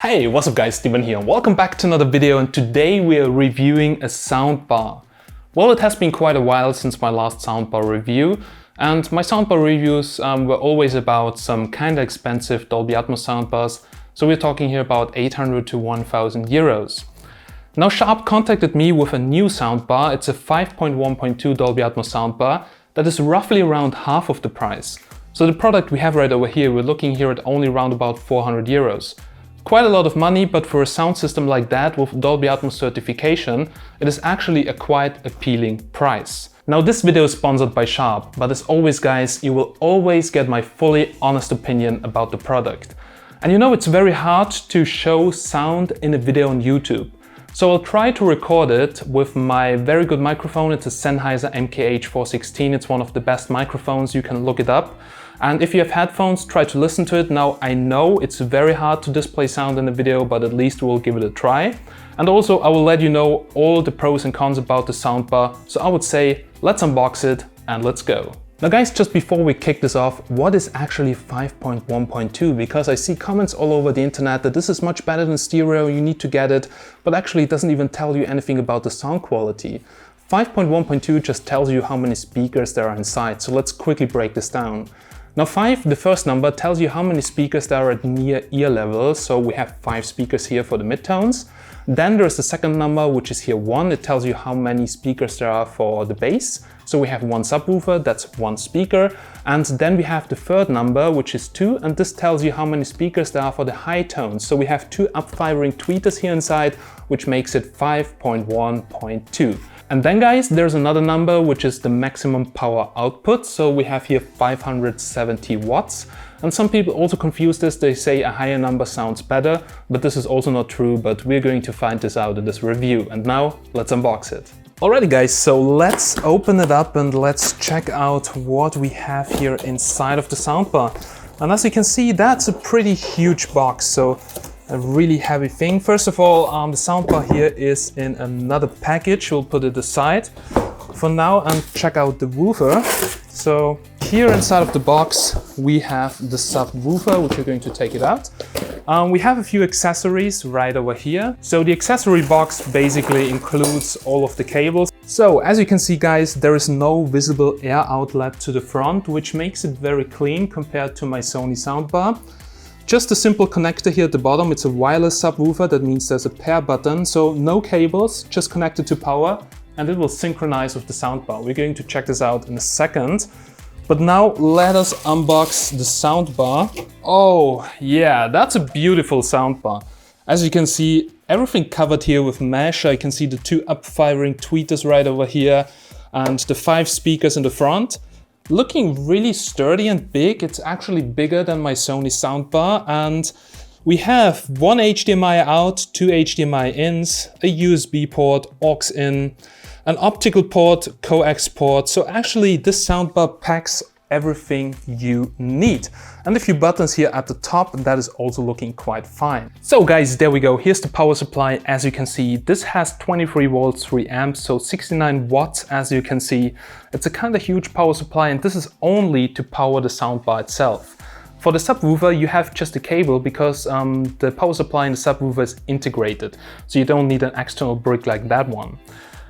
Hey, what's up guys, Steven here. Welcome back to another video, and today we are reviewing a soundbar. Well, it has been quite a while since my last soundbar review, and my soundbar reviews were always about some kinda expensive Dolby Atmos soundbars, so we're talking here about 800 to 1000 euros. Now Sharp contacted me with a new soundbar. It's a 5.1.2 Dolby Atmos soundbar that is roughly around half of the price. So the product we have right over here, we're looking here at only around about 400 euros. Quite a lot of money, but for a sound system like that with Dolby Atmos certification, it is actually a quite appealing price. Now this video is sponsored by Sharp, but as always guys, you will always get my fully honest opinion about the product. And you know, it's very hard to show sound in a video on YouTube. So I'll try to record it with my very good microphone. It's a Sennheiser MKH416. It's one of the best microphones, you can look it up. And if you have headphones, try to listen to it. Now I know it's very hard to display sound in the video, but at least we'll give it a try. And also I will let you know all the pros and cons about the soundbar. So I would say, let's unbox it and let's go. Now guys, just before we kick this off, what is actually 5.1.2? Because I see comments all over the internet that this is much better than stereo, you need to get it, but actually it doesn't even tell you anything about the sound quality. 5.1.2 just tells you how many speakers there are inside, so let's quickly break this down. Now 5, the first number, tells you how many speakers there are at near ear level, so we have 5 speakers here for the midtones. Then there's the second number, which is here 1, it tells you how many speakers there are for the bass. So we have 1 subwoofer, that's 1 speaker. And then we have the third number, which is 2, and this tells you how many speakers there are for the high tones. So we have 2 up-firing tweeters here inside, which makes it 5.1.2. And then guys, there's another number, which is the maximum power output. So we have here 570 watts. And some people also confuse this, they say a higher number sounds better, but this is also not true, but we're going to find this out in this review. And now, let's unbox it. Alrighty guys, so let's open it up and let's check out what we have here inside of the soundbar. And as you can see, that's a pretty huge box, so a really heavy thing. First of all, the soundbar here is in another package. We'll put it aside for now and check out the woofer. So here inside of the box, we have the subwoofer, which we're going to take it out. We have a few accessories right over here. So the accessory box basically includes all of the cables. So as you can see guys, there is no visible air outlet to the front, which makes it very clean compared to my Sony soundbar. Just a simple connector here at the bottom. It's a wireless subwoofer. That means there's a pair button. So no cables, just connected to power, and it will synchronize with the soundbar. We're going to check this out in a second. But now let us unbox the soundbar. Oh yeah, that's a beautiful soundbar. As you can see, everything covered here with mesh. I can see the 2 up-firing tweeters right over here and the 5 speakers in the front. Looking really sturdy and big. It's actually bigger than my Sony soundbar, and we have 1 HDMI out, 2 HDMI ins, a USB port, aux in, an optical port, coax port. So actually this soundbar packs everything you need. And a few buttons here at the top, that is also looking quite fine. So guys, there we go. Here's the power supply. As you can see, this has 23 volts, 3 amps, so 69 watts as you can see. It's a kind of huge power supply, and this is only to power the soundbar itself. For the subwoofer, you have just a cable because the power supply in the subwoofer is integrated. So you don't need an external brick like that one.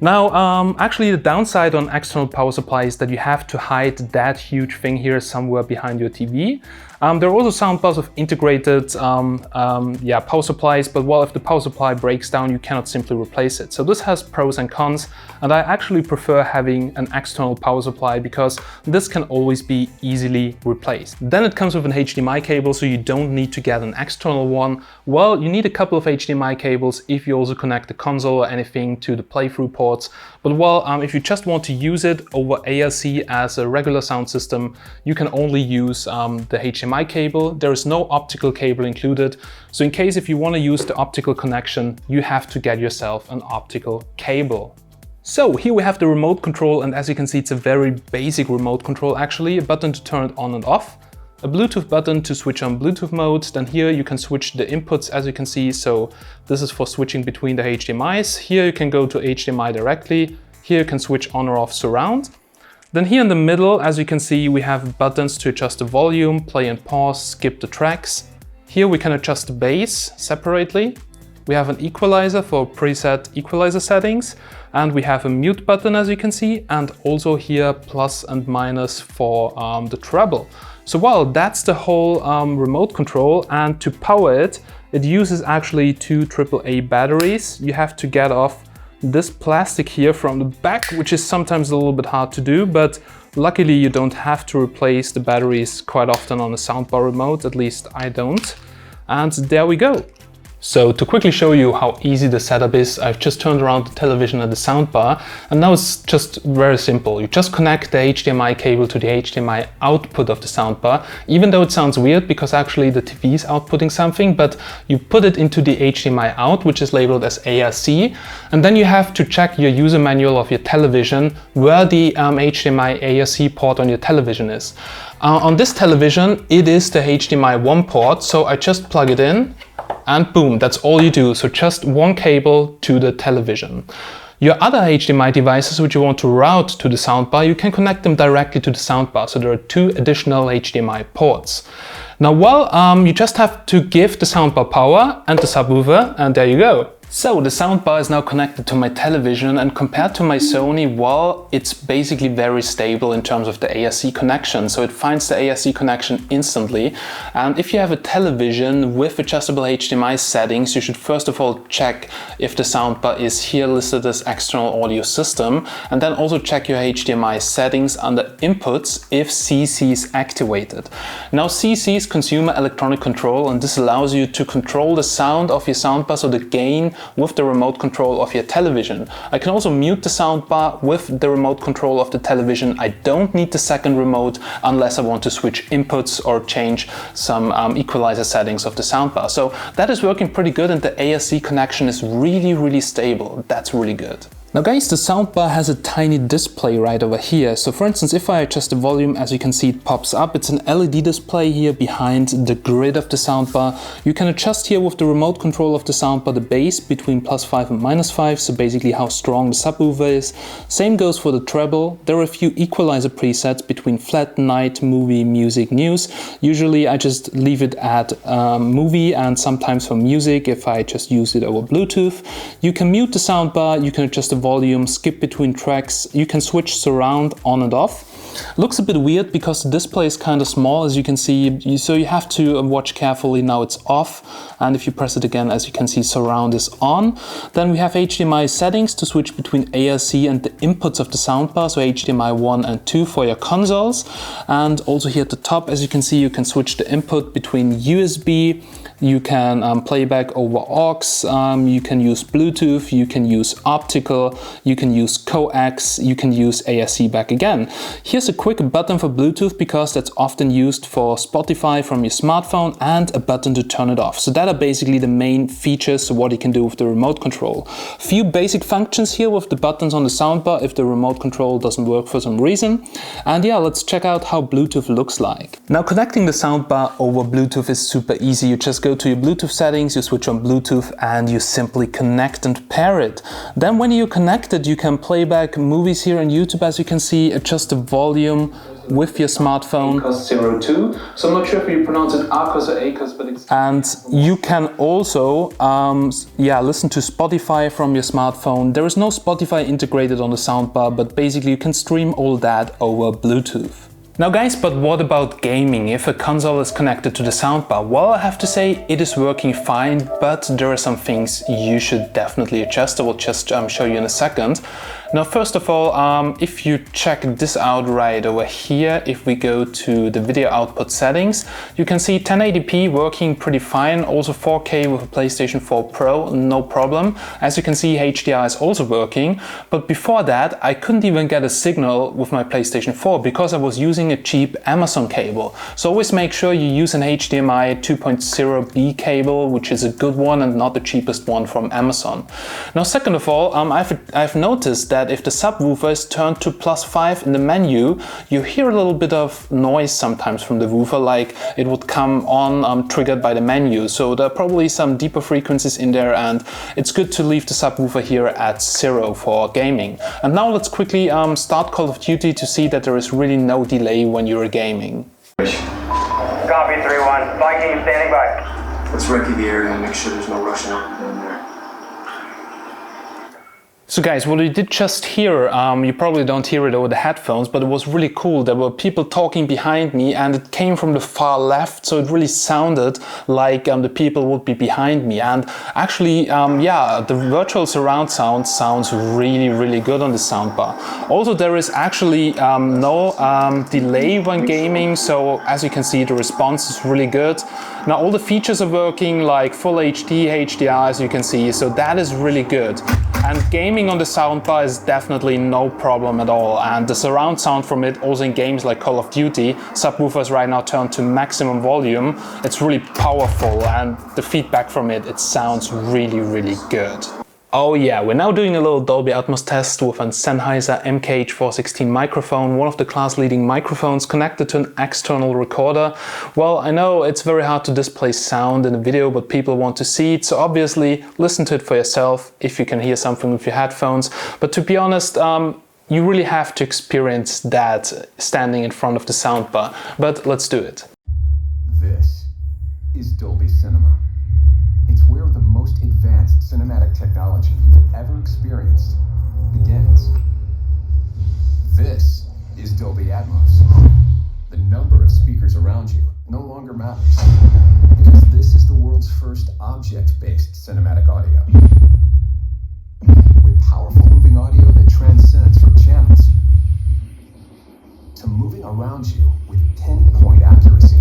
Now, actually the downside on external power supply is that you have to hide that huge thing here somewhere behind your TV. There are also soundbars with integrated power supplies, but well, if the power supply breaks down, you cannot simply replace it. So this has pros and cons, and I actually prefer having an external power supply because this can always be easily replaced. Then it comes with an HDMI cable, so you don't need to get an external one. Well, you need a couple of HDMI cables if you also connect the console or anything to the playthrough ports. But well, if you just want to use it over ALC as a regular sound system, you can only use the HDMI cable. There is no optical cable included. So in case if you want to use the optical connection, you have to get yourself an optical cable. So here we have the remote control, and as you can see, it's a very basic remote control actually. A button to turn it on and off, a Bluetooth button to switch on Bluetooth mode. Then here you can switch the inputs as you can see. So this is for switching between the HDMIs. Here you can go to HDMI directly. Here you can switch on or off surround. Then here in the middle, as you can see, we have buttons to adjust the volume, play and pause, skip the tracks. Here we can adjust the bass separately. We have an equalizer for preset equalizer settings, and we have a mute button, as you can see, and also here plus and minus for the treble. So well, that's the whole remote control, and to power it, it uses actually two AAA batteries. You have to get off this plastic here from the back, which is sometimes a little bit hard to do, but luckily you don't have to replace the batteries quite often on a soundbar remote, at least I don't. And there we go. So to quickly show you how easy the setup is, I've just turned around the television and the soundbar, and now it's just very simple. You just connect the HDMI cable to the HDMI output of the soundbar, even though it sounds weird because actually the TV is outputting something, but you put it into the HDMI out, which is labeled as ARC, and then you have to check your user manual of your television where the HDMI ARC port on your television is. On this television, it is the HDMI 1 port, so I just plug it in, and boom, that's all you do. So just one cable to the television. Your other HDMI devices which you want to route to the soundbar, you can connect them directly to the soundbar. So there are two additional HDMI ports. Now, well, you just have to give the soundbar power and the subwoofer, and there you go. So the soundbar is now connected to my television, and compared to my Sony, well, it's basically very stable in terms of the ARC connection. So it finds the ARC connection instantly. And if you have a television with adjustable HDMI settings, you should first of all check if the soundbar is here listed as external audio system, and then also check your HDMI settings under inputs if CC is activated. Now CC is consumer electronic control, and this allows you to control the sound of your soundbar, so the gain with the remote control of your television. I can also mute the soundbar with the remote control of the television. I don't need the second remote unless I want to switch inputs or change some equalizer settings of the soundbar. So that is working pretty good, and the ARC connection is really stable. That's really good. Now guys, the soundbar has a tiny display right over here. So for instance, if I adjust the volume, as you can see, it pops up. It's an LED display here behind the grid of the soundbar. You can adjust here with the remote control of the soundbar the bass between +5 and -5, so basically how strong the subwoofer is. Same goes for the treble. There are a few equalizer presets between flat, night, movie, music, news. Usually I just leave it at movie, and sometimes for music if I just use it over Bluetooth. You can mute the soundbar, you can adjust the volume, skip between tracks, you can switch surround on and off. Looks a bit weird because the display is kind of small, as you can see, so you have to watch carefully. Now it's off, and if you press it again, as you can see, surround is on. Then we have HDMI settings to switch between ARC and the inputs of the soundbar, so HDMI 1 and 2 for your consoles. And also here at the top, as you can see, you can switch the input between USB, you can play back over aux, you can use Bluetooth, you can use optical, you can use coax, you can use ARC back again. Here's a quick button for Bluetooth because that's often used for Spotify from your smartphone, and a button to turn it off. So that are basically the main features of what you can do with the remote control. Few basic functions here with the buttons on the soundbar if the remote control doesn't work for some reason. And yeah, let's check out how Bluetooth looks like. Now connecting the soundbar over Bluetooth is super easy. You just go to your Bluetooth settings, you switch on Bluetooth, and you simply connect and pair it. Then when you're connected, you can play back movies here on YouTube, as you can see, adjust the volume with your smartphone. ACOS02. So I'm not sure if you pronounce it ACOS or ACOS, but it's... And you can also listen to Spotify from your smartphone. There is no Spotify integrated on the soundbar, but basically you can stream all that over Bluetooth. Now guys, but what about gaming? If a console is connected to the soundbar? Well, I have to say it is working fine, but there are some things you should definitely adjust. I will just show you in a second. Now, first of all, if you check this out right over here, if we go to the video output settings, you can see 1080p working pretty fine. Also 4K with a PlayStation 4 Pro, no problem. As you can see, HDR is also working. But before that, I couldn't even get a signal with my PlayStation 4 because I was using a cheap Amazon cable. So always make sure you use an HDMI 2.0B cable, which is a good one and not the cheapest one from Amazon. Now, second of all, I've noticed that if the subwoofer is turned to +5 in the menu, you hear a little bit of noise sometimes from the woofer, like it would come on triggered by the menu. So there are probably some deeper frequencies in there, and it's good to leave the subwoofer here at 0 for gaming. And now let's quickly start Call of Duty to see that there is really no delay when you're gaming. Copy 3-1, flight team standing by. let's recce the area and make sure there's no rushing up in there. So guys, what you did just hear, you probably don't hear it over the headphones, but it was really cool. There were people talking behind me and it came from the far left, so it really sounded like the people would be behind me. And actually, yeah, the virtual surround sound sounds really, really good on the soundbar. Also, there is actually no delay when gaming, so as you can see, the response is really good. Now all the features are working, like full HD, HDR, as you can see, so that is really good. And gaming on the soundbar is definitely no problem at all, and the surround sound from it, also in games like Call of Duty, subwoofers right now turned to maximum volume. It's really powerful, and the feedback from it, it sounds really, really good. Oh yeah, we're now doing a little Dolby Atmos test with a Sennheiser MKH416 microphone, one of the class-leading microphones connected to an external recorder. Well, I know it's very hard to display sound in a video, but people want to see it, so obviously listen to it for yourself if you can hear something with your headphones. But to be honest, you really have to experience that standing in front of the soundbar. But let's do it. This is Dolby Cinema. It's where the most advanced cinematic technology you've ever experienced begins. This is Dolby Atmos. The number of speakers around you no longer matters, because this is the world's first object-based cinematic audio. With powerful moving audio that transcends from channels to moving around you with pinpoint accuracy.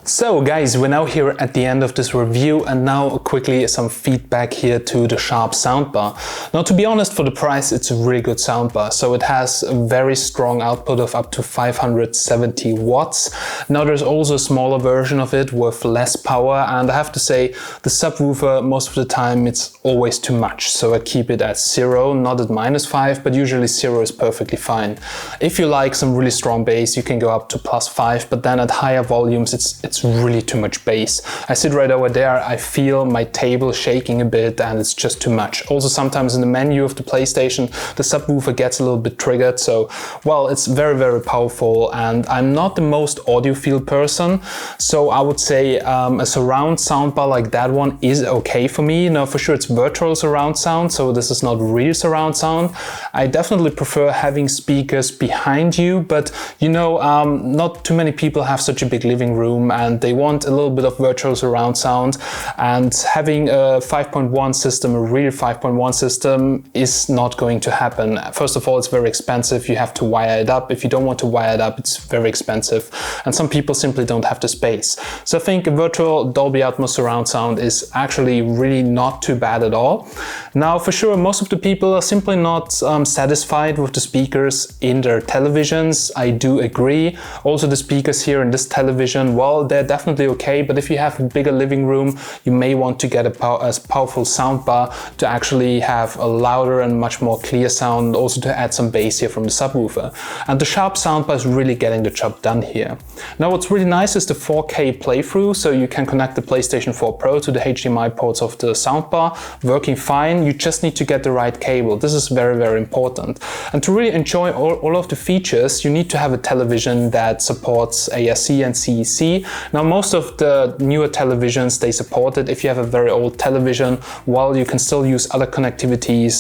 So guys, we're now here at the end of this review, and now quickly some feedback here to the Sharp soundbar. Now, to be honest, for the price, it's a really good soundbar. So it has a very strong output of up to 570 watts. Now there's also a smaller version of it with less power, and I have to say the subwoofer, most of the time it's always too much. So I keep it at 0, not at -5, but usually 0 is perfectly fine. If you like some really strong bass, you can go up to +5, but then at higher volumes it's really too much bass. I sit right over there, I feel my table shaking a bit, and it's just too much. Also sometimes in the menu of the PlayStation, the subwoofer gets a little bit triggered, so well, it's very, very powerful, and I'm not the most audiophile person, so I would say a surround soundbar like that one is okay for me. Now for sure it's virtual surround sound, so this is not real surround sound. I definitely prefer having speakers behind you, but you know, not too many people have such a big living room and they want a little bit of virtual surround sound, and having a 5.1 system, a real 5.1 system, is not going to happen. First of all, it's very expensive. You have to wire it up. If you don't want to wire it up, it's very expensive, and some people simply don't have the space. So I think a virtual Dolby Atmos surround sound is actually really not too bad at all. Now for sure, most of the people are simply not satisfied with the speakers in their televisions. I do agree. Also the speakers here in this television, well, they're definitely okay, but if you have a bigger living room, you may want to get a powerful soundbar to actually have a louder and much more clear sound, also to add some bass here from the subwoofer. And the Sharp soundbar is really getting the job done here. Now what's really nice is the 4K playthrough, so you can connect the PlayStation 4 Pro to the HDMI ports of the soundbar, working fine. You just need to get the right cable. This is very, very important. And to really enjoy all of the features, you need to have a television that supports ASC and CEC. Now, most of the newer televisions, they support it. If you have a very old television, well, you can still use other connectivities.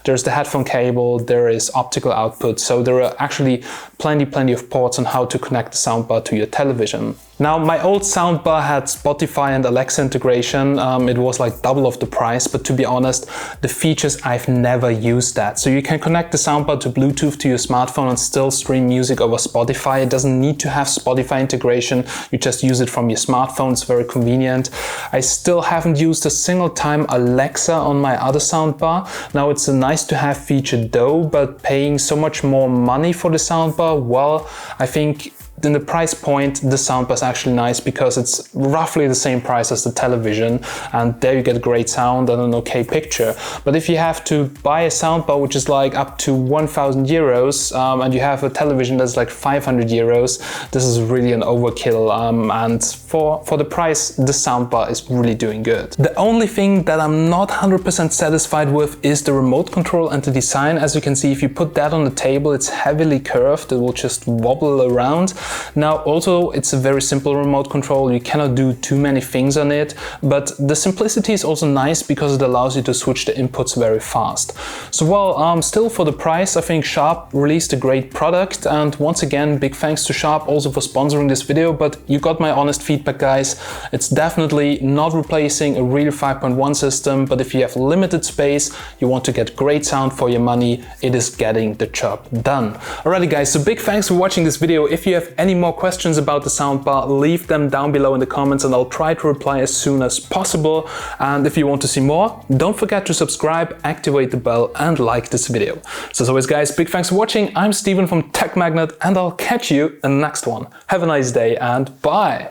There's the headphone cable, there is optical output, so there are actually plenty of ports on how to connect the soundbar to your television. Now, my old soundbar had Spotify and Alexa integration. It was like double of the price, but to be honest, the features, I've never used that. So you can connect the soundbar to Bluetooth to your smartphone and still stream music over Spotify. It doesn't need to have Spotify integration. You just use it from your smartphone. It's very convenient. I still haven't used a single time Alexa on my other soundbar. Now, it's a nice to have feature though, but paying so much more money for the soundbar, well, I think in the price point, the soundbar is actually nice because it's roughly the same price as the television, and there you get great sound and an okay picture. But if you have to buy a soundbar which is like up to 1,000 euros and you have a television that's like 500 euros, this is really an overkill, and for the price, the soundbar is really doing good. The only thing that I'm not 100% satisfied with is the remote control and the design. As you can see, if you put that on the table, it's heavily curved, it will just wobble around. Now, also, it's a very simple remote control. You cannot do too many things on it, but the simplicity is also nice because it allows you to switch the inputs very fast. So, well, still for the price, I think Sharp released a great product. And once again, big thanks to Sharp also for sponsoring this video, but you got my honest feedback, guys. It's definitely not replacing a real 5.1 system, but if you have limited space, you want to get great sound for your money, it is getting the job done. Alrighty, guys, so big thanks for watching this video. If you have any more questions about the soundbar, leave them down below in the comments and I'll try to reply as soon as possible. And if you want to see more, don't forget to subscribe, activate the bell and like this video. So as always, guys, big thanks for watching. I'm Steven from Tech Magnet and I'll catch you in the next one. Have a nice day and bye!